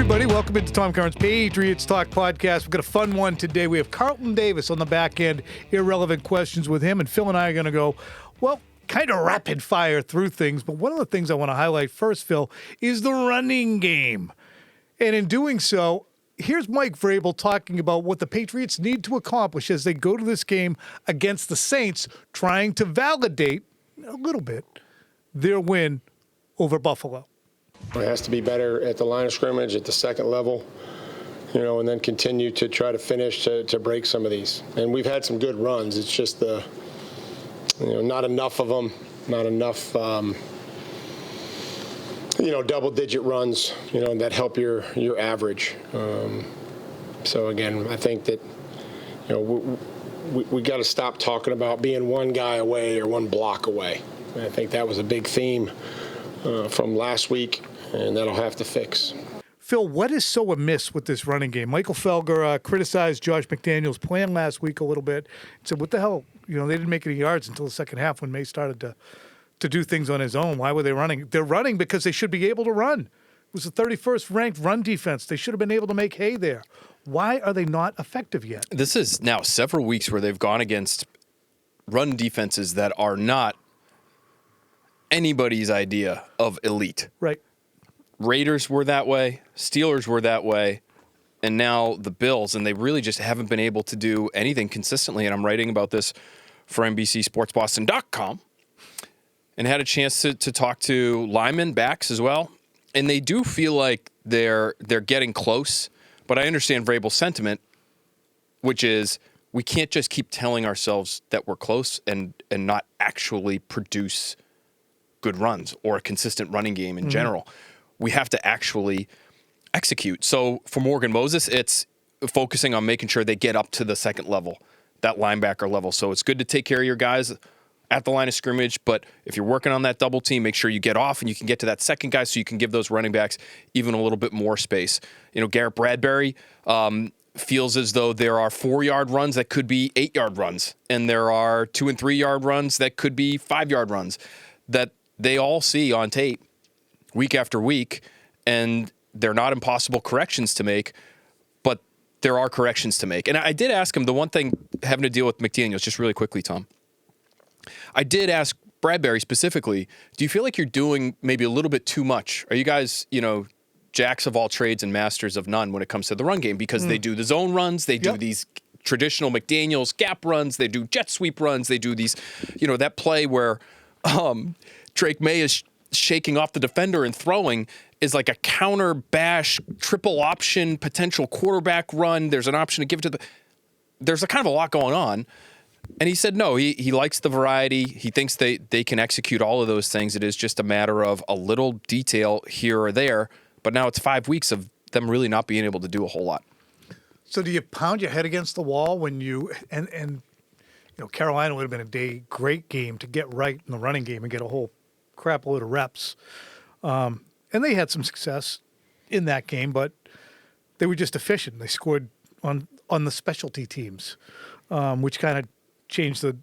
everybody. Welcome into Tom Curran's Patriots Talk podcast. We've got a fun one today. We have Carlton Davis on the back end, irrelevant questions with him, and Phil and I are going to go, well, kind of rapid fire through things. But one of the things I want to highlight first, Phil, is the running game. And in doing so, here's Mike Vrabel talking about what the Patriots need to accomplish as they go to this game against the Saints, trying to validate a little bit their win over Buffalo. It has to be better at the line of scrimmage, at the second level, and then continue to try to finish to break some of these. And we've had some good runs. It's just not enough of them, not enough, double-digit runs, that help your average. So again, I think that, we got to stop talking about being one guy away or one block away. And I think that was a big theme from last week, and that'll have to fix. Phil, what is so amiss with this running game? Michael Felger criticized Josh McDaniels' plan last week a little bit and said, what the hell? They didn't make any yards until the second half when May started to do things on his own. Why were they running? They're running because they should be able to run. It was the 31st ranked run defense. They should have been able to make hay there. Why are they not effective yet? This is now several weeks where they've gone against run defenses that are not anybody's idea of elite. Right. Raiders were that way, Steelers were that way, and now the Bills, and they really just haven't been able to do anything consistently. And I'm writing about this for NBC Sports Boston.com, and had a chance to talk to linemen, backs as well, and they do feel like they're getting close. But I understand Vrabel's sentiment, which is we can't just keep telling ourselves that we're close and not actually produce good runs or a consistent running game in general. We have to actually execute. So for Morgan Moses, it's focusing on making sure they get up to the second level, that linebacker level. So it's good to take care of your guys at the line of scrimmage, but if you're working on that double team, make sure you get off and you can get to that second guy so you can give those running backs even a little bit more space. Garrett Bradbury feels as though there are 4-yard runs that could be 8-yard runs, and there are 2- and 3-yard runs that could be 5-yard runs that they all see on tape week after week, and they're not impossible corrections to make, but there are corrections to make. And I did ask him the one thing having to deal with McDaniels, just really quickly, Tom. I did ask Bradbury specifically, do you feel like you're doing maybe a little bit too much? Are you guys, jacks of all trades and masters of none when it comes to the run game? Because they do the zone runs, they do these traditional McDaniels gap runs, they do jet sweep runs, they do these, that play where Drake May is shaking off the defender and throwing is like a counter bash, triple option, potential quarterback run. There's an option to give it to there's a kind of a lot going on. And he said, no, he likes the variety. He thinks they can execute all of those things. It is just a matter of a little detail here or there. But now it's 5 weeks of them really not being able to do a whole lot. So do you pound your head against the wall when you and Carolina would have been a great game to get right in the running game and get a whole crap load of reps. And they had some success in that game, but they were just efficient. They scored on the specialty teams, which kind of changed the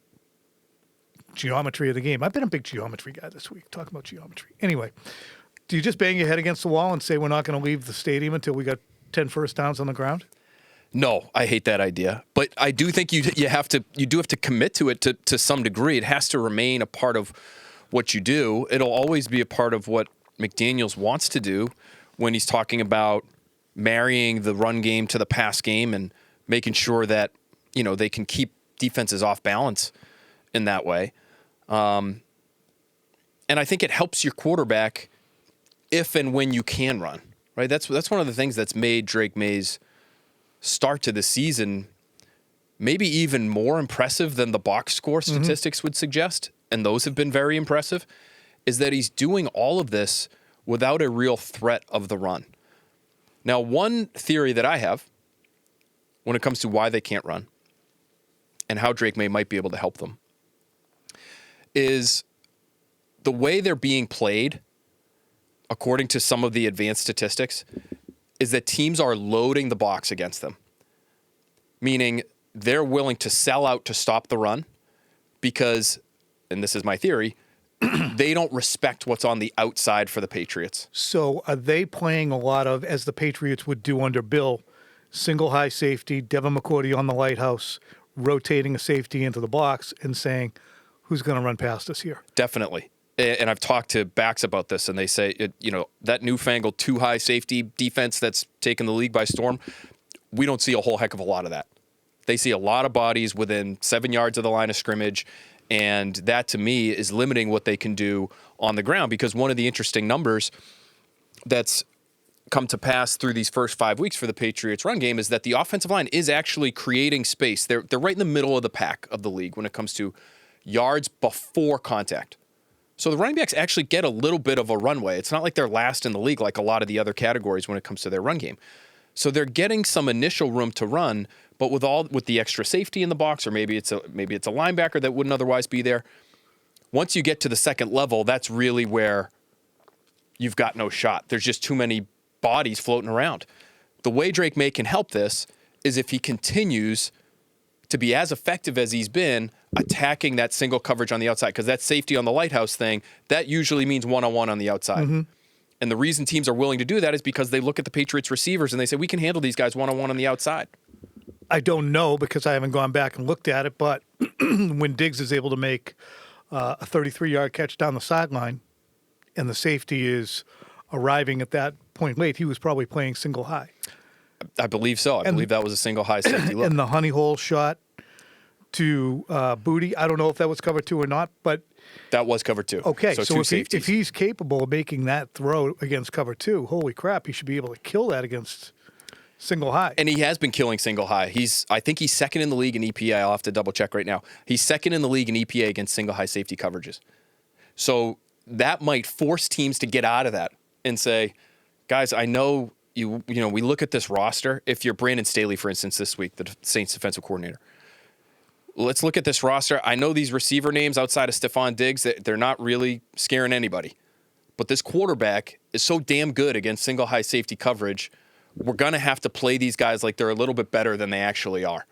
geometry of the game. I've been a big geometry guy this week, talking about geometry. Anyway, do you just bang your head against the wall and say we're not going to leave the stadium until we got 10 first downs on the ground? No, I hate that idea. But I do think you do have to commit to it to some degree. It has to remain a part of what you do. It'll always be a part of what McDaniels wants to do when he's talking about marrying the run game to the pass game and making sure that, they can keep defenses off balance in that way. And I think it helps your quarterback if and when you can run, right? That's one of the things that's made Drake May's start to the season maybe even more impressive than the box score statistics would suggest, and those have been very impressive, is that he's doing all of this without a real threat of the run. Now, one theory that I have when it comes to why they can't run and how Drake May might be able to help them is the way they're being played, according to some of the advanced statistics, is that teams are loading the box against them, meaning they're willing to sell out to stop the run because, and this is my theory, they don't respect what's on the outside for the Patriots. So are they playing a lot of, as the Patriots would do under Bill, single high safety, Devin McCourty on the lighthouse, rotating a safety into the box and saying, who's going to run past us here? Definitely. And I've talked to backs about this, and they say, that newfangled too high safety defense that's taken the league by storm, we don't see a whole heck of a lot of that. They see a lot of bodies within 7 yards of the line of scrimmage, and that to me is limiting what they can do on the ground, because one of the interesting numbers that's come to pass through these first 5 weeks for the Patriots run game is that the offensive line is actually creating space. They're right in the middle of the pack of the league when it comes to yards before contact. So the running backs actually get a little bit of a runway. It's not like they're last in the league like a lot of the other categories when it comes to their run game. So they're getting some initial room to run, but with the extra safety in the box, or maybe it's a linebacker that wouldn't otherwise be there. Once you get to the second level, that's really where you've got no shot. There's just too many bodies floating around. The way Drake May can help this is if he continues to be as effective as he's been attacking that single coverage on the outside, because that safety on the lighthouse thing, that usually means one-on-one on the outside. Mm-hmm. And the reason teams are willing to do that is because they look at the Patriots receivers and they say, we can handle these guys one-on-one on the outside. I don't know because I haven't gone back and looked at it, but when Diggs is able to make a 33-yard catch down the sideline and the safety is arriving at that point late, he was probably playing single high. I believe so. I believe that was a single high safety look. And the honey hole shot to Booty, I don't know if that was cover 2 or not, but that was cover 2. Okay, so if he's capable of making that throw against cover 2, holy crap, he should be able to kill that against single high. And he has been killing single high. I think he's second in the league in EPA. I'll have to double check right now. He's second in the league in EPA against single high safety coverages. So that might force teams to get out of that and say, guys, I know we look at this roster. If you're Brandon Staley, for instance, this week, the Saints defensive coordinator, let's look at this roster. I know these receiver names outside of Stephon Diggs, they're not really scaring anybody. But this quarterback is so damn good against single high safety coverage, we're going to have to play these guys like they're a little bit better than they actually are.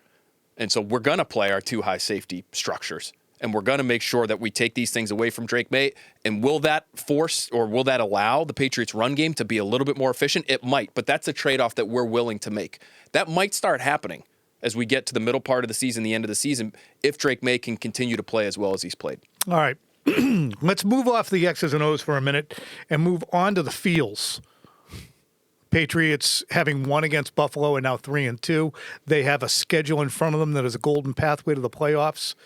And so we're going to play our 2 high safety structures. And we're going to make sure that we take these things away from Drake May. And will that force or will that allow the Patriots' run game to be a little bit more efficient? It might, but that's a trade-off that we're willing to make. That might start happening as we get to the middle part of the season, the end of the season, if Drake May can continue to play as well as he's played. All right. Let's move off the X's and O's for a minute and move on to the feels. Patriots having won against Buffalo and now 3-2. They have a schedule in front of them that is a golden pathway to the playoffs.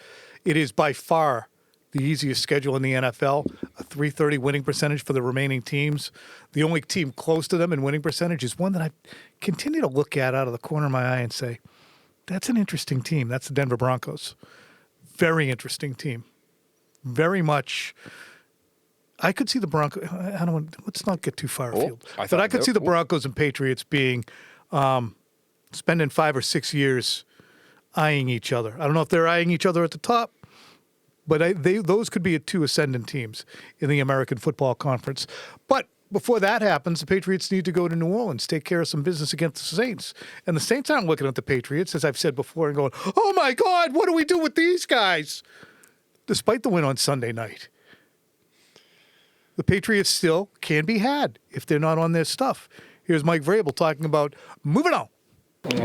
It is by far the easiest schedule in the NFL, a .330 winning percentage for the remaining teams. The only team close to them in winning percentage is one that I continue to look at out of the corner of my eye and say, that's an interesting team. That's the Denver Broncos. Very interesting team. Very much. I could see the Broncos. Let's not get too far afield. But I could see the Broncos and Patriots being spending 5 or 6 years eyeing each other. I don't know if they're eyeing each other at the top, but those could be 2 ascendant teams in the American Football Conference. But before that happens, the Patriots need to go to New Orleans, take care of some business against the Saints. And the Saints aren't looking at the Patriots, as I've said before, and going, oh, my God, what do we do with these guys? Despite the win on Sunday night, the Patriots still can be had if they're not on their stuff. Here's Mike Vrabel talking about moving on.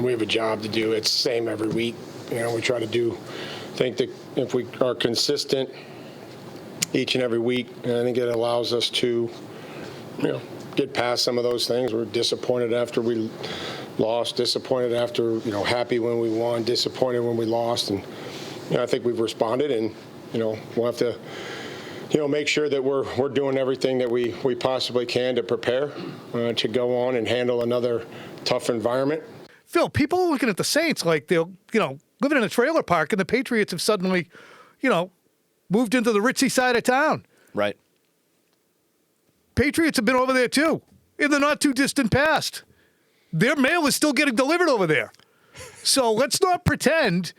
We have a job to do. It's the same every week. We try to think that if we are consistent each and every week, and I think it allows us to, get past some of those things. We're disappointed after we lost, disappointed after, happy when we won, disappointed when we lost. And, I think we've responded, and, we'll have to, make sure that we're doing everything that we possibly can to prepare to go on and handle another tough environment. Phil, people are looking at the Saints like they're, living in a trailer park, and the Patriots have suddenly, moved into the ritzy side of town. Right. Patriots have been over there, too, in the not-too-distant past. Their mail is still getting delivered over there. So let's not pretend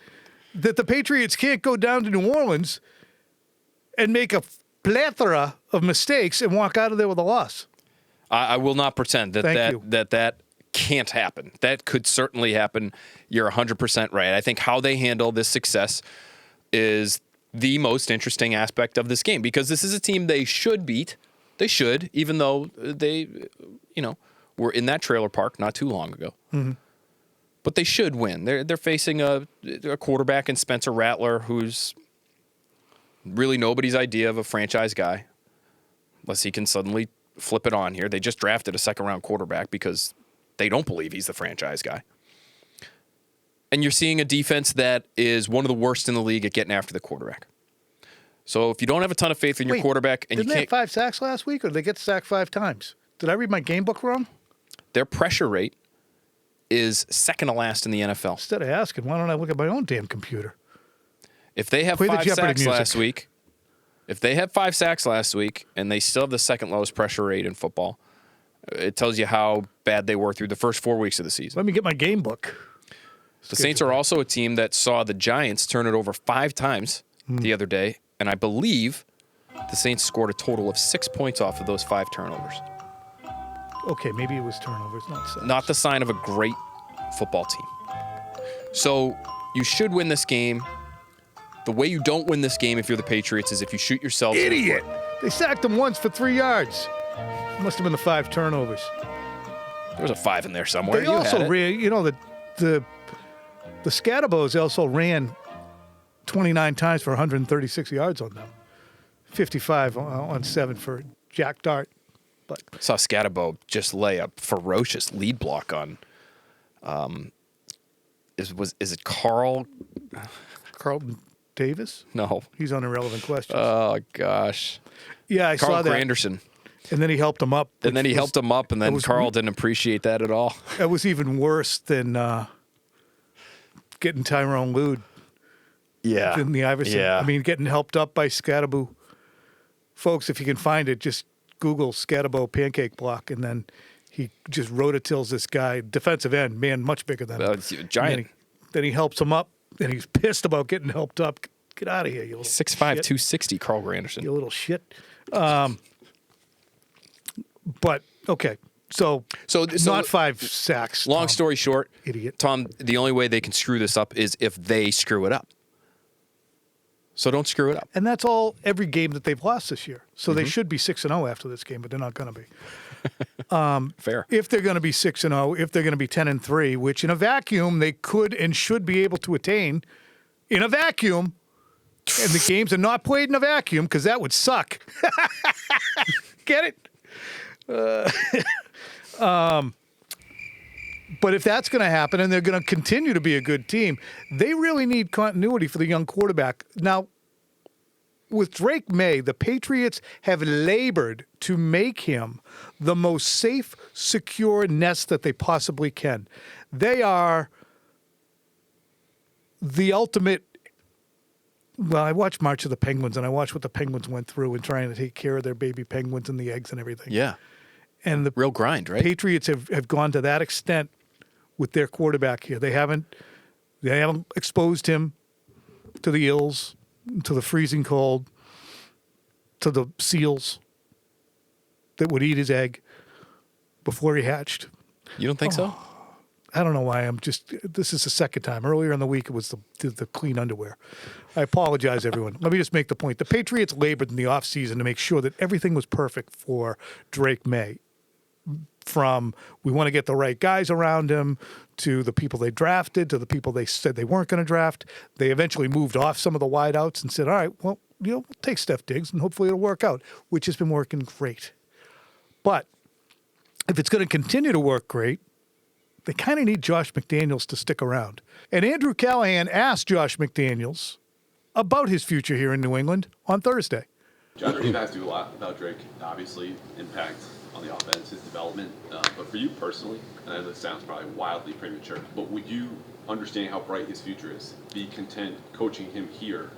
that the Patriots can't go down to New Orleans and make a plethora of mistakes and walk out of there with a loss. I will not pretend that can't happen. That could certainly happen. You're 100% right. I think how they handle this success is the most interesting aspect of this game, because this is a team they should beat. They should, even though they, were in that trailer park not too long ago. Mm-hmm. But they should win. They're facing a quarterback in Spencer Rattler, who's really nobody's idea of a franchise guy, unless he can suddenly flip it on here. They just drafted a second-round quarterback because they don't believe he's the franchise guy. And you're seeing a defense that is one of the worst in the league at getting after the quarterback. So if you don't have a ton of faith in your quarterback and you didn't can't... they have 5 sacks last week, or did they get sacked 5 times? Did I read my game book wrong? Their pressure rate is second to last in the NFL. Instead of asking, why don't I look at my own damn computer? If they have Play the 5 Jeopardy sacks music. last week, and they still have the second lowest pressure rate in football, it tells you how bad they were through the first 4 weeks of the season. Let me get my game book. The Saints are also a team that saw the Giants turn it over 5 times the other day, and I believe the Saints scored a total of 6 points off of those 5 turnovers. Okay, maybe it was turnovers, not sacks. Not the sign of a great football team. So you should win this game. The way you don't win this game if you're the Patriots is if you shoot yourself. Idiot! They sacked him once for 3 yards. Must have been the 5 turnovers. There was a 5 in there somewhere. They You also had it. ran, the Scatterbows also ran 29 times for 136 yards on them. 55 on 7 for Jack Dart. But Saw Scatterbo just lay a ferocious lead block on. Is it Carlton Davis? No. He's on Irrelevant Questions. Oh gosh. Yeah, I saw that. Granderson. And then he helped him up. And then he helped him up, and then was Carl didn't appreciate that at all. That was even worse than getting Tyrone Lute Yeah. in the Iverson. Yeah. I mean, getting helped up by Scatterbo. Folks, if you can find it, just Google Scatterbo pancake block, and then he just rototills this guy, defensive end, man, much bigger than him. It's a giant. Then he helps him up, and he's pissed about getting helped up. Get out of here, you little 6'5", shit. 260, Carl Granderson. You little shit. But, okay, so not 5 sacks. Long Tom. story short, Idiot. Tom, the only way they can screw this up is if they screw it up. So don't screw it up. And that's all every game that they've lost this year. So Mm-hmm. they should be 6-0 after this game, but they're not going to be. Fair. If they're going to be 6-0, if they're going to be 10-3, which in a vacuum they could and should be able to attain, in a vacuum, and the games are not played in a vacuum because that would suck. Get it? But if that's going to happen and they're going to continue to be a good team, they really need continuity for the young quarterback. Now, with Drake May, the Patriots have labored to make him the most safe, secure nest that they possibly can. They are the ultimate. Well, I watched March of the Penguins, and I watched what the Penguins went through in trying to take care of their baby penguins and the eggs and everything. Yeah. And the Real grind, right? Patriots have gone to that extent with their quarterback here. They haven't exposed him to the ills, to the freezing cold, to the seals that would eat his egg before he hatched. You don't think so? I don't know why this is the second time. Earlier in the week, it was the clean underwear. I apologize, everyone. Let me just make the point. The Patriots labored in the offseason to make sure that everything was perfect for Drake May. From we want to get the right guys around him, to the people they drafted, to the people they said they weren't going to draft. They eventually moved off some of the wideouts and said, all right, well, we'll take Steph Diggs and hopefully it'll work out, which has been working great. But if it's going to continue to work great, they kind of need Josh McDaniels to stick around. And Andrew Callahan asked Josh McDaniels about his future here in New England on Thursday. John, you guys do a lot about Drake, obviously, impact on the offense, his development. But for you personally, and I know this sounds probably wildly premature, but would you understand how bright his future is? Be content coaching him here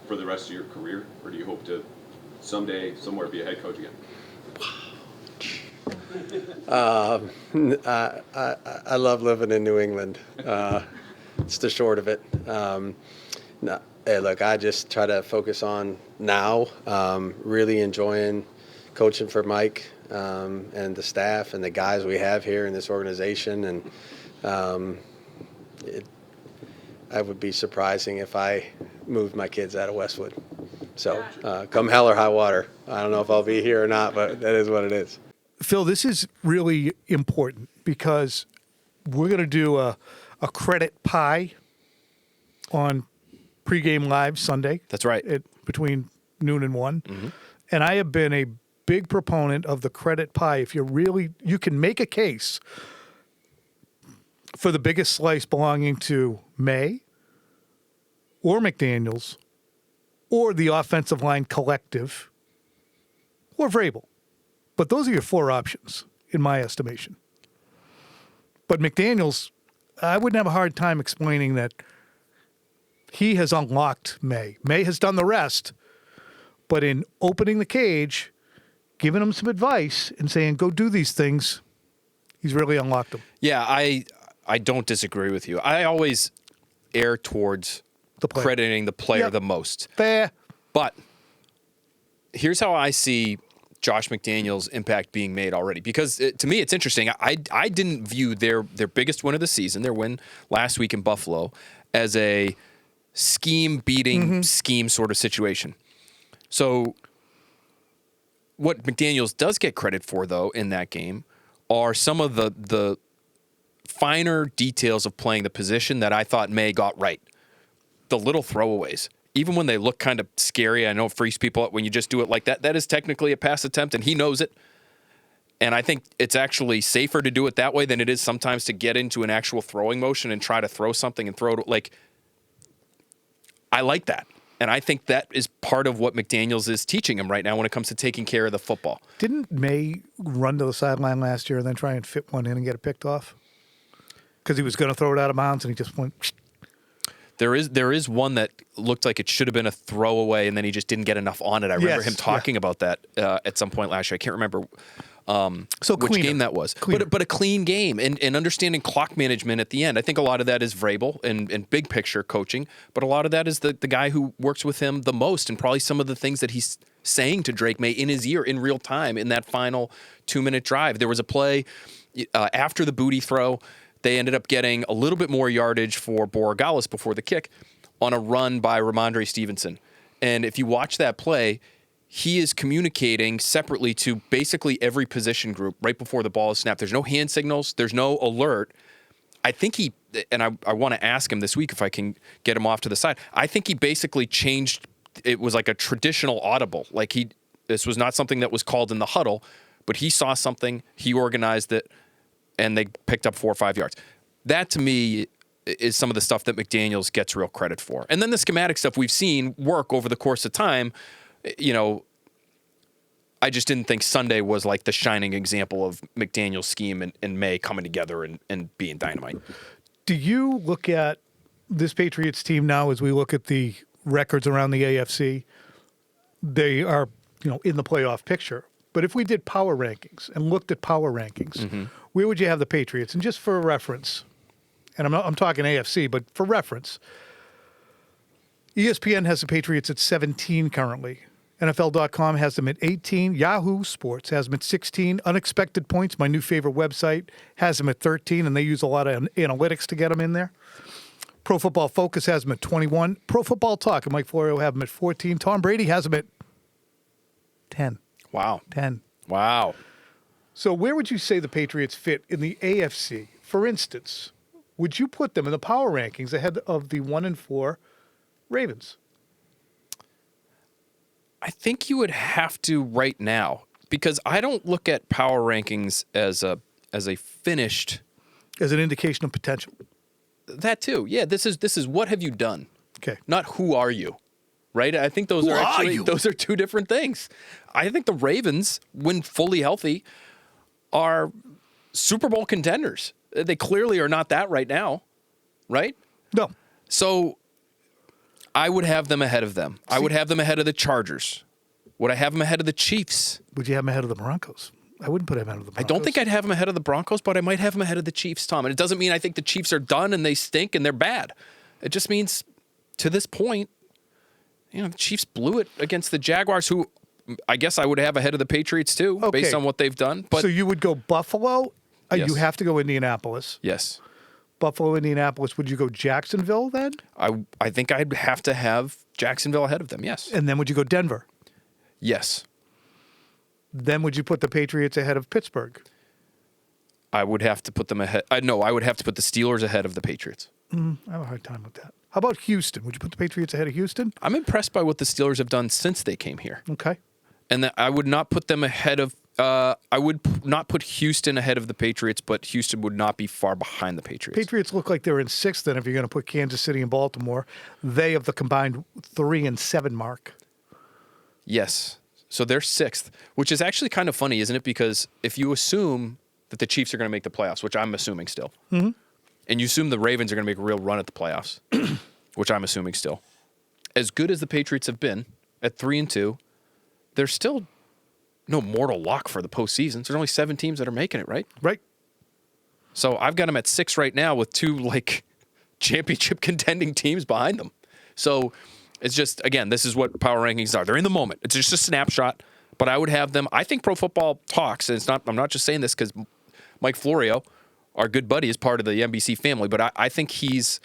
for the rest of your career? Or do you hope to someday, somewhere, be a head coach again? I love living in New England. It's the short of it. No, hey, look, I just try to focus on now. Really enjoying coaching for Mike and the staff and the guys we have here in this organization. And I would be surprising if I moved my kids out of Westwood. So come hell or high water. I don't know if I'll be here or not, but that is what it is. Phil, this is really important because we're going to do a credit pie on pregame live Sunday. That's right. Between noon and 1. And I have been a big proponent of the credit pie. If you can make a case for the biggest slice belonging to May or McDaniels or the offensive line collective or Vrabel. But those are your 4 options, in my estimation. But McDaniels, I wouldn't have a hard time explaining that he has unlocked May. May has done the rest. But in opening the cage, giving him some advice and saying, go do these things, he's really unlocked them. Yeah, I don't disagree with you. I always err towards crediting the player the most. Fair. But here's how I see Josh McDaniels' impact being made already. Because to me, it's interesting. I didn't view their biggest win of the season, their win last week in Buffalo, as a scheme-beating scheme sort of situation. So what McDaniels does get credit for, though, in that game are some of the finer details of playing the position that I thought May got right. The little throwaways. Even when they look kind of scary, I know it freaks people out when you just do it like that. That is technically a pass attempt, and he knows it. And I think it's actually safer to do it that way than it is sometimes to get into an actual throwing motion and try to throw something and throw it. Like, I like that. And I think that is part of what McDaniels is teaching him right now when it comes to taking care of the football. Didn't May run to the sideline last year and then try and fit one in and get it picked off? Because he was going to throw it out of bounds and he just went... There is one that looked like it should have been a throwaway, and then he just didn't get enough on it. I remember him talking about that at some point last year. I can't remember which game that was. But a clean game and understanding clock management at the end. I think a lot of that is Vrabel and big picture coaching, but a lot of that is the guy who works with him the most, and probably some of the things that he's saying to Drake May in his ear in real time in that final 2-minute drive. There was a play after the booty throw. They ended up getting a little bit more yardage for Borregales before the kick on a run by Ramondre Stevenson. And if you watch that play, he is communicating separately to basically every position group right before the ball is snapped. There's no hand signals. There's no alert. I think I want to ask him this week if I can get him off to the side. I think he basically changed. It was like a traditional audible. Like this was not something that was called in the huddle, but he saw something, he organized it, and they picked up 4 or 5 yards. That, to me, is some of the stuff that McDaniels gets real credit for. And then the schematic stuff we've seen work over the course of time. I just didn't think Sunday was like the shining example of McDaniels' scheme and May coming together and being dynamite. Do you look at this Patriots team now as we look at the records around the AFC? They are, in the playoff picture. But if we did power rankings and looked at power rankings, where would you have the Patriots? And just for reference, and I'm talking AFC, but for reference, ESPN has the Patriots at 17 currently. NFL.com has them at 18. Yahoo Sports has them at 16. Unexpected Points, my new favorite website, has them at 13, and they use a lot of analytics to get them in there. Pro Football Focus has them at 21. Pro Football Talk and Mike Florio have them at 14. Tom Brady has them at 10. Wow. 10. Wow. So where would you say the Patriots fit in the AFC? For instance, would you put them in the power rankings ahead of the 1-4 Ravens? I think you would have to right now, because I don't look at power rankings as a finished, as an indication of potential. That too. Yeah, this is what have you done? Okay. Not who are you? Right? I think those those are two different things. I think the Ravens, when fully healthy, are Super Bowl contenders. They clearly are not that right now, right? No. So I would have them ahead of them. I would have them ahead of the Chargers. Would I have them ahead of the Chiefs? Would you have them ahead of the Broncos? I wouldn't put them ahead of the Broncos. I don't think I'd have them ahead of the Broncos, but I might have them ahead of the Chiefs, Tom. And it doesn't mean I think the Chiefs are done and they stink and they're bad. It just means to this point, the Chiefs blew it against the Jaguars, who I guess I would have ahead of the Patriots too, based on what they've done. But so you would go Buffalo. Yes. You have to go Indianapolis. Yes. Buffalo, Indianapolis. Would you go Jacksonville then? I think I'd have to have Jacksonville ahead of them, yes. And then would you go Denver? Yes. Then would you put the Patriots ahead of Pittsburgh? I would have to put them ahead. No, I would have to put the Steelers ahead of the Patriots. I have a hard time with that. How about Houston? Would you put the Patriots ahead of Houston? I'm impressed by what the Steelers have done since they came here. Okay. And I would not put them ahead of I would not put Houston ahead of the Patriots, but Houston would not be far behind the Patriots. Patriots look like they're in sixth then if you're going to put Kansas City and Baltimore. They have the combined 3-7 mark. Yes. So they're sixth, which is actually kind of funny, isn't it? Because if you assume that the Chiefs are going to make the playoffs, which I'm assuming still, and you assume the Ravens are going to make a real run at the playoffs, which I'm assuming still, as good as the Patriots have been at 3-2, there's still no mortal lock for the postseason. There's only 7 teams that are making it, right? Right. So I've got them at 6 right now with 2 championship contending teams behind them. So it's just, again, this is what power rankings are. They're in the moment. It's just a snapshot, but I would have them. I think Pro Football Talks, and I'm not just saying this because Mike Florio, our good buddy, is part of the NBC family, but I think he's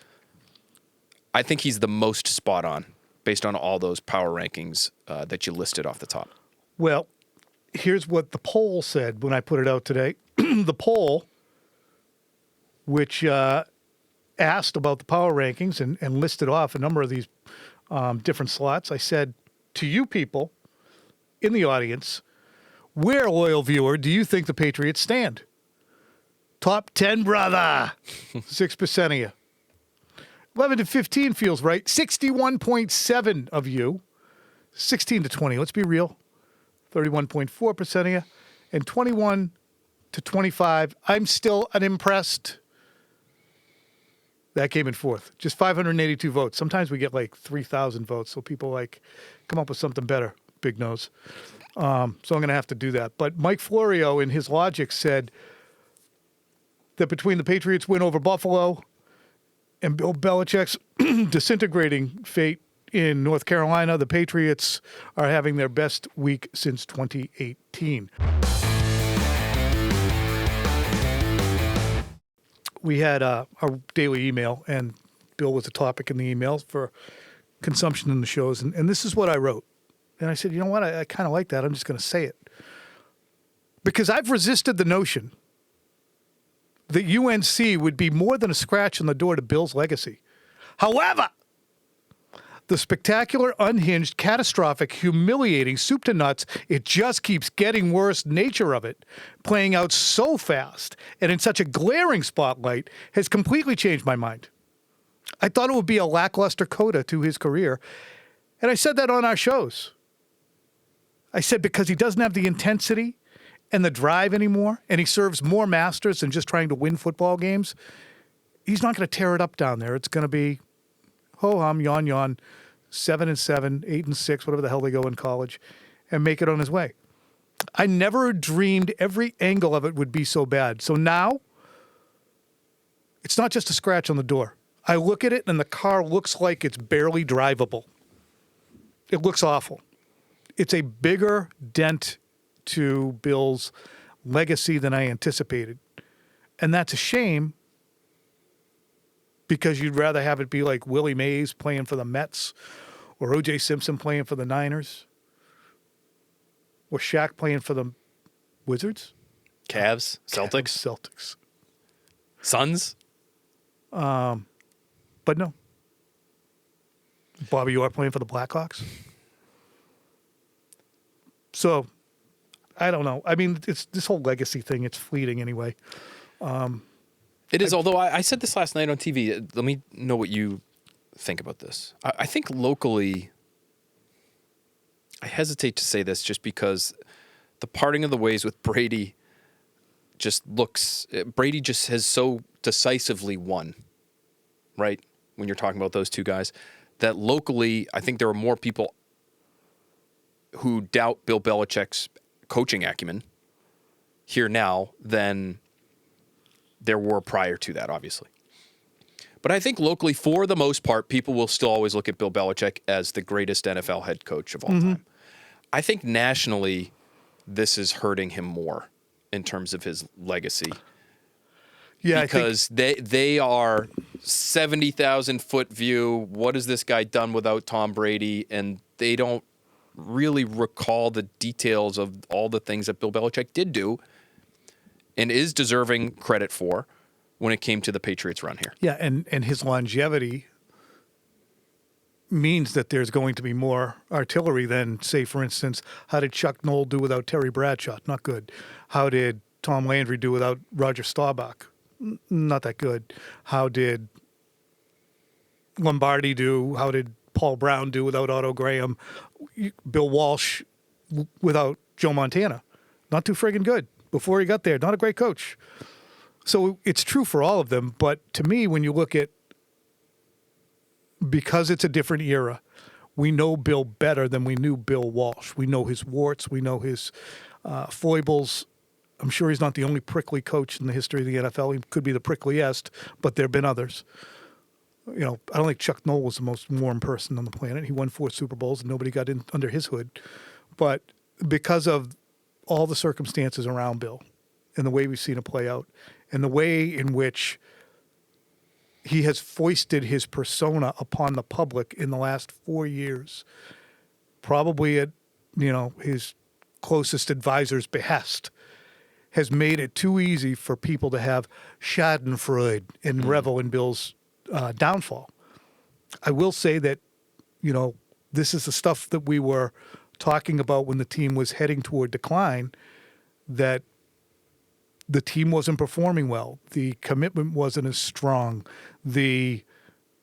the most spot on based on all those power rankings that you listed off the top. Well, here's what the poll said when I put it out today. The poll, which asked about the power rankings and listed off a number of these different slots. I said to you people in the audience, where, loyal viewer, do you think the Patriots stand? Top 10, brother. 6% of you. 11 to 15 feels right. 61.7 of you. 16 to 20. Let's be real. 31.4% of you. And 21 to 25. I'm still unimpressed. That came in fourth. Just 582 votes. Sometimes we get 3,000 votes. So people come up with something better. Big nose. So I'm going to have to do that. But Mike Florio, in his logic, said that between the Patriots' win over Buffalo and Bill Belichick's disintegrating fate in North Carolina, the Patriots are having their best week since 2018. We had our daily email, and Bill was a topic in the emails for consumption in the shows, and this is what I wrote. And I said, you know what, I kind of like that. I'm just going to say it. Because I've resisted the notion that UNC would be more than a scratch on the door to Bill's legacy. However, the spectacular, unhinged, catastrophic, humiliating, soup to nuts, it just keeps getting worse nature of it, playing out so fast and in such a glaring spotlight, has completely changed my mind. I thought it would be a lackluster coda to his career, and I said that on our shows. I said because he doesn't have the intensity and the drive anymore, and he serves more masters than just trying to win football games, he's not going to tear it up down there. It's going to be ho-hum, yawn, 7-7, 8-6, whatever the hell they go in college, and make it on his way. I never dreamed every angle of it would be so bad. So now, it's not just a scratch on the door. I look at it, and the car looks like it's barely drivable. It looks awful. It's a bigger dent to Bill's legacy than I anticipated. And that's a shame because you'd rather have it be like Willie Mays playing for the Mets or O.J. Simpson playing for the Niners or Shaq playing for the Wizards. Cavs, Celtics, Celtics. Suns. But no. Bobby Orr playing for the Blackhawks. So, I don't know. I mean, it's this whole legacy thing. It's fleeting anyway. It is, although I said this last night on TV. Let me know what you think about this. I think locally, I hesitate to say this just because the parting of the ways with Brady Brady just has so decisively won, right? When you're talking about those two guys, that locally, I think there are more people who doubt Bill Belichick's coaching acumen here now than there were prior to that, obviously. But I think locally, for the most part, people will still always look at Bill Belichick as the greatest NFL head coach of all time. I think nationally, this is hurting him more in terms of his legacy. Yeah, because they are 70,000 foot view. What has this guy done without Tom Brady? And they don't really recall the details of all the things that Bill Belichick did do and is deserving credit for when it came to the Patriots run here. Yeah, and his longevity means that there's going to be more artillery than, say, for instance, how did Chuck Noll do without Terry Bradshaw? Not good. How did Tom Landry do without Roger Staubach? Not that good. How did Lombardi do? How did Paul Brown do without Otto Graham? Bill Walsh without Joe Montana? Not too friggin' good. Before he got there, not a great coach. So it's true for all of them. But to me, when you look at, because it's a different era, we know Bill better than we knew Bill Walsh. We know his warts. We know his foibles. I'm sure he's not the only prickly coach in the history of the NFL. He could be the prickliest, but there have been others. You know, I don't think Chuck Noll was the most warm person on the planet. He won 4 Super Bowls and nobody got in under his hood. But because of all the circumstances around Bill and the way we've seen it play out and the way in which he has foisted his persona upon the public in the last 4 years, probably at, his closest advisor's behest, has made it too easy for people to have schadenfreude and revel in Bill's downfall. I will say that, this is the stuff that we were talking about when the team was heading toward decline, that the team wasn't performing well. The commitment wasn't as strong. The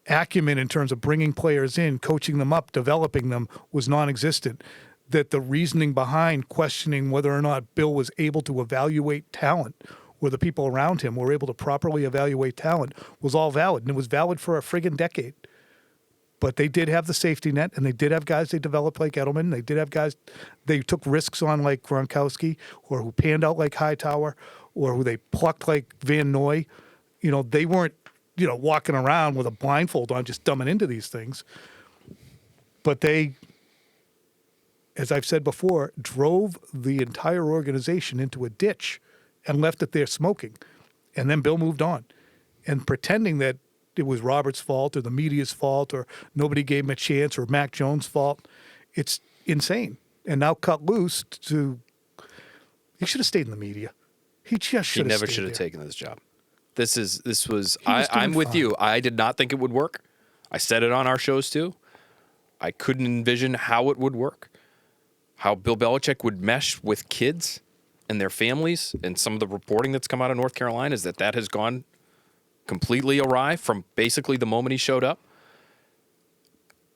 acumen in terms of bringing players in, coaching them up, developing them was non-existent. That the reasoning behind questioning whether or not Bill was able to evaluate talent, or the people around him were able to properly evaluate talent, was all valid. And it was valid for a friggin' decade. But they did have the safety net, and they did have guys they developed like Edelman. They did have guys they took risks on like Gronkowski, or who panned out like Hightower, or who they plucked like Van Noy. They weren't, walking around with a blindfold on just dumbing into these things. But they, as I've said before, drove the entire organization into a ditch and left it there smoking. And then Bill moved on. And pretending that it was Robert's fault or the media's fault or nobody gave him a chance or Mac Jones' fault, it's insane. And now cut loose to, he should have stayed in the media. He just should have. He never should have taken this job. I'm with you. I did not think it would work. I said it on our shows too. I couldn't envision how it would work. How Bill Belichick would mesh with kids and their families, and some of the reporting that's come out of North Carolina is that has gone completely awry from basically the moment he showed up.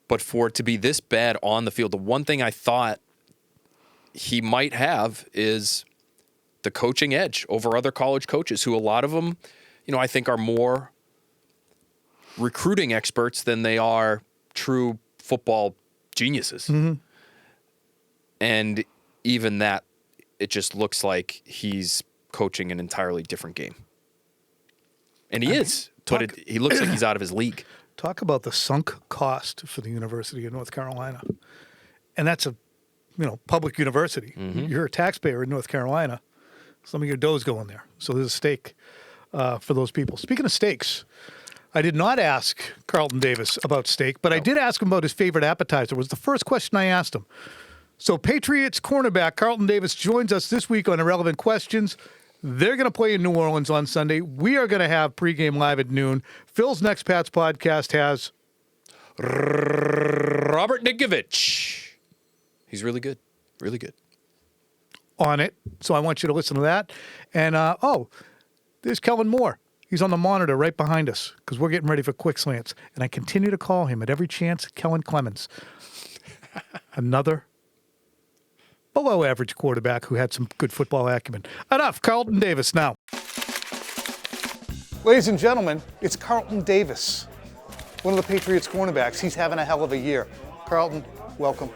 But for it to be this bad on the field, the one thing I thought he might have is the coaching edge over other college coaches, who a lot of them, I think are more recruiting experts than they are true football geniuses. Mm-hmm. And even that, it just looks like he's coaching an entirely different game. And he is, but he looks like he's out of his league. Talk about the sunk cost for the University of North Carolina. And that's a, public university. Mm-hmm. You're a taxpayer in North Carolina. Some of your dough's going there. So there's a stake for those people. Speaking of steaks, I did not ask Carlton Davis about steak, but I did ask him about his favorite appetizer. It was the first question I asked him. So Patriots cornerback Carlton Davis joins us this week on Irrelevant Questions. They're going to play in New Orleans on Sunday. We are going to have pregame live at noon. Phil's Next Pats podcast has Robert Nikovich. He's really good. Really good. On it. So I want you to listen to that. And, there's Kellen Moore. He's on the monitor right behind us because we're getting ready for Quick Slants. And I continue to call him at every chance Kellen Clemens. Another below average quarterback who had some good football acumen. Enough. Carlton Davis now. Ladies and gentlemen, it's Carlton Davis, one of the Patriots cornerbacks. He's having a hell of a year. Carlton, welcome.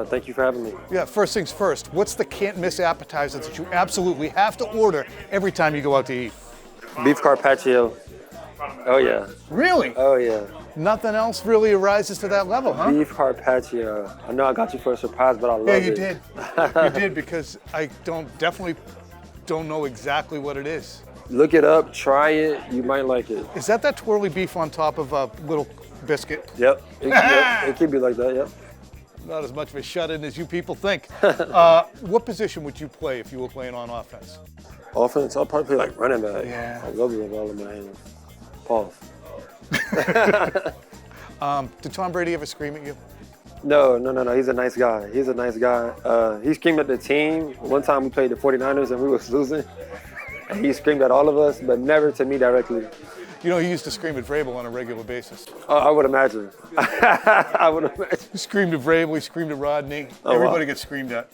Thank you for having me. Yeah, first things first, what's the can't-miss appetizer that you absolutely have to order every time you go out to eat? Beef carpaccio. Oh, yeah. Really? Oh, yeah. Nothing else really arises to that level, huh? Beef carpaccio. I know I got you for a surprise, but I love Yeah, it. you did. You did, because I definitely don't know exactly what it is. Look it up, try it. You might like it. Is that twirly beef on top of a little biscuit? Yep. It could be like that. Yep. Not as much of a shut-in as you people think. What position would you play if you were playing on offense? Offense, I'll probably play like running back. Yeah. I love it with all of my hands. Pause. Did Tom Brady ever scream at you? No. He's a nice guy. He screamed at the team. One time we played the 49ers and we was losing. And he screamed at all of us, but never to me directly. You know, he used to scream at Vrabel on a regular basis. I would imagine. I would imagine. He screamed at Vrabel, he screamed at Rodney. Oh, Everybody wow. gets screamed at.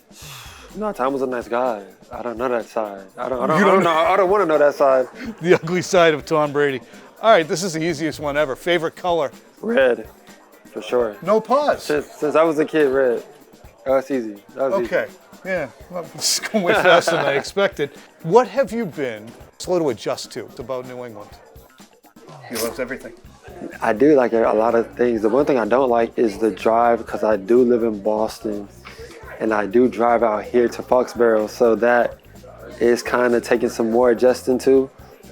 No, Tom was a nice guy. I don't know that side. I don't want to know that side. The ugly side of Tom Brady. All right, this is the easiest one ever. Favorite color? Red, for sure. No pause. Since I was a kid, red. Oh, that's easy. That was Okay. Yeah, well, this is going way faster than I expected. What have you been slow to adjust to about New England? He loves everything. I do like a lot of things. The one thing I don't like is the drive, because I do live in Boston and I do drive out here to Foxborough, so that is kind of taking some more adjusting to.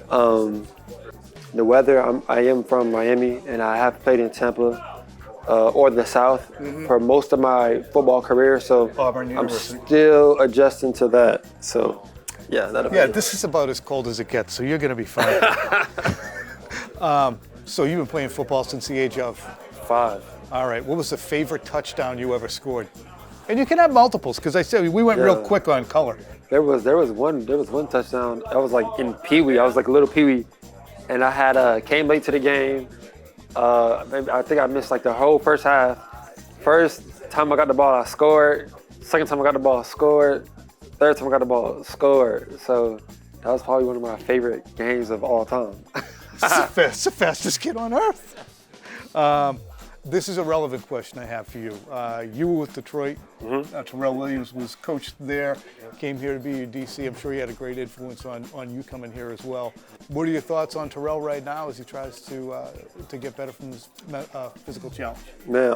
The weather, I am from Miami and I have played in Tampa or the South for most of my football career, so Auburn I'm University. still adjusting to that. So yeah, that'll be Yeah, it. this is about as cold as it gets, so you're going to be fine. So you've been playing football since the age of? 5. All right, what was the favorite touchdown you ever scored? And you can have multiples, because I said we went real Yeah. quick on color. There was one touchdown. I was like in Pee Wee. I was like a little Pee Wee, and I had came late to the game. I think I missed like the whole first half. First time I got the ball, I scored. Second time I got the ball, I scored. Third time I got the ball, scored. So that was probably one of my favorite games of all time. It's the fastest kid on earth. This is a relevant question I have for you. You were with Detroit. Terrell Williams was coached there, came here to be your DC. I'm sure he had a great influence on you coming here as well. What are your thoughts on Terrell right now as he tries to get better from his physical challenge? Man,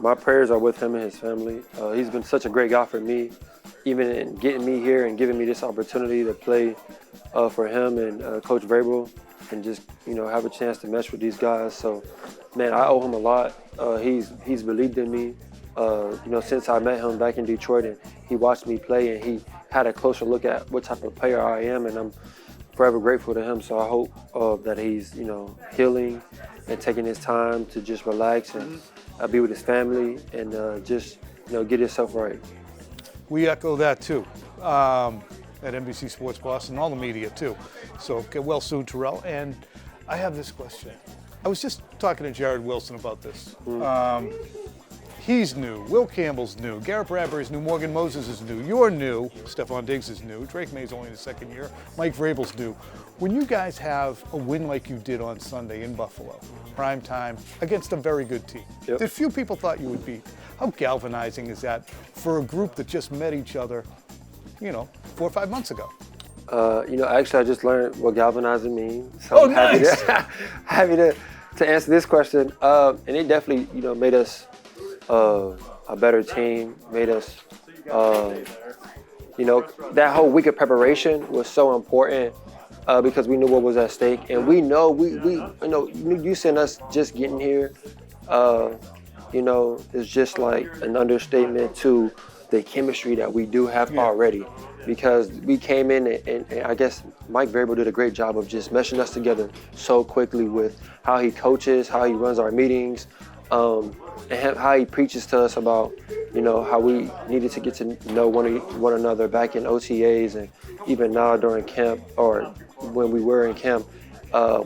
my prayers are with him and his family. He's been such a great guy for me, even in getting me here and giving me this opportunity to play for him and Coach Vrabel, and just have a chance to mesh with these guys. So, man, I owe him a lot. He's believed in me, since I met him back in Detroit, and he watched me play, and he had a closer look at what type of player I am, and I'm forever grateful to him. So I hope that he's healing and taking his time to just relax and be with his family and just get himself right. We echo that too at NBC Sports Boston, all the media too. So get well soon, Terrell. And I have this question. I was just talking to Jared Wilson about this. He's new. Will Campbell's new. Garrett Bradbury's new. Morgan Moses is new. You're new. Stephon Diggs is new. Drake May's only in his second year. Mike Vrabel's new. When you guys have a win like you did on Sunday in Buffalo, prime time, against a very good team, that few people thought you would beat, how galvanizing is that for a group that just met each other, 4 or 5 months ago? Actually, I just learned what galvanizing means. So I'm nice. happy to answer this question. And it definitely, made us a better team, made us, that whole week of preparation was so important because we knew what was at stake. And we know, you sent us just getting here, is just like an understatement to the chemistry that we do have already. Because we came in and I guess Mike Vrabel did a great job of just meshing us together so quickly with how he coaches, how he runs our meetings, and how he preaches to us about, how we needed to get to know one another back in OTAs and even now during camp or when we were in camp.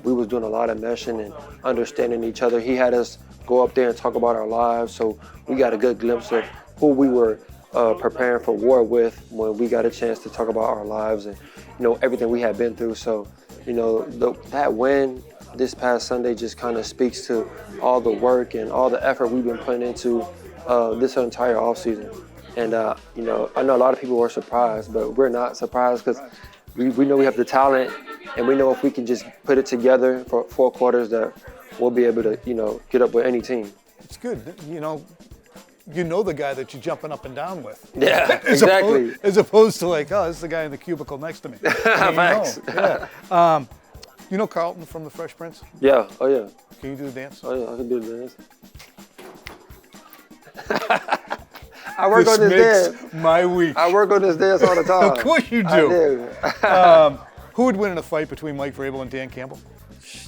We was doing a lot of meshing and understanding each other. He had us go up there and talk about our lives, so we got a good glimpse of who we were preparing for war with when we got a chance to talk about our lives and everything we had been through. So that win this past Sunday just kind of speaks to all the work and all the effort we've been putting into this entire offseason. And I know a lot of people were surprised, but we're not surprised because we know we have the talent, and we know if we can just put it together for 4 quarters that we'll be able to get up with any team. It's good. you know the guy that you're jumping up and down with. Yeah, exactly. As opposed to like, oh, this is the guy in the cubicle next to me. I mean, Facts. Yeah. You know Carlton from The Fresh Prince? Yeah. Oh yeah. Can you do the dance? Oh yeah. I can do the dance. I work This on this makes dance. my week. I work on this dance all the time. Of course you I do. do. Who would win in a fight between Mike Vrabel and Dan Campbell?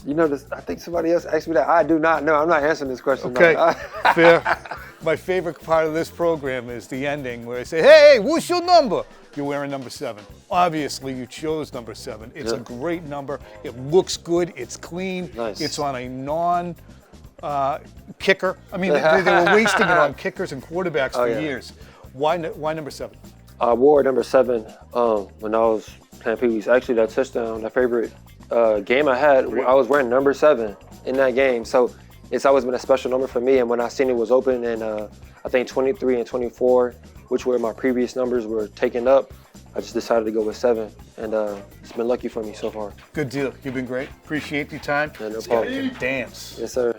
You know this. I think somebody else asked me that. I do not know. I'm not answering this question. Okay, No. fair. My favorite part of this program is the ending where I say, hey, what's your number? You're wearing number 7. Obviously, you chose number 7. It's a great number. It looks good. It's clean. Nice. It's on a non-kicker. I mean, they were wasting it on kickers and quarterbacks for years. Why number 7? I wore number 7 when I was playing Pee-wees. Actually, that touchdown, that favorite game I had, I was wearing number 7 in that game. So it's always been a special number for me. And when I seen it was open, and I think 23 and 24, which were my previous numbers, were taken up, I just decided to go with 7. And it's been lucky for me so far. Good deal. You've been great. Appreciate your time. Yeah, no This guy problem. can dance. Yes, sir.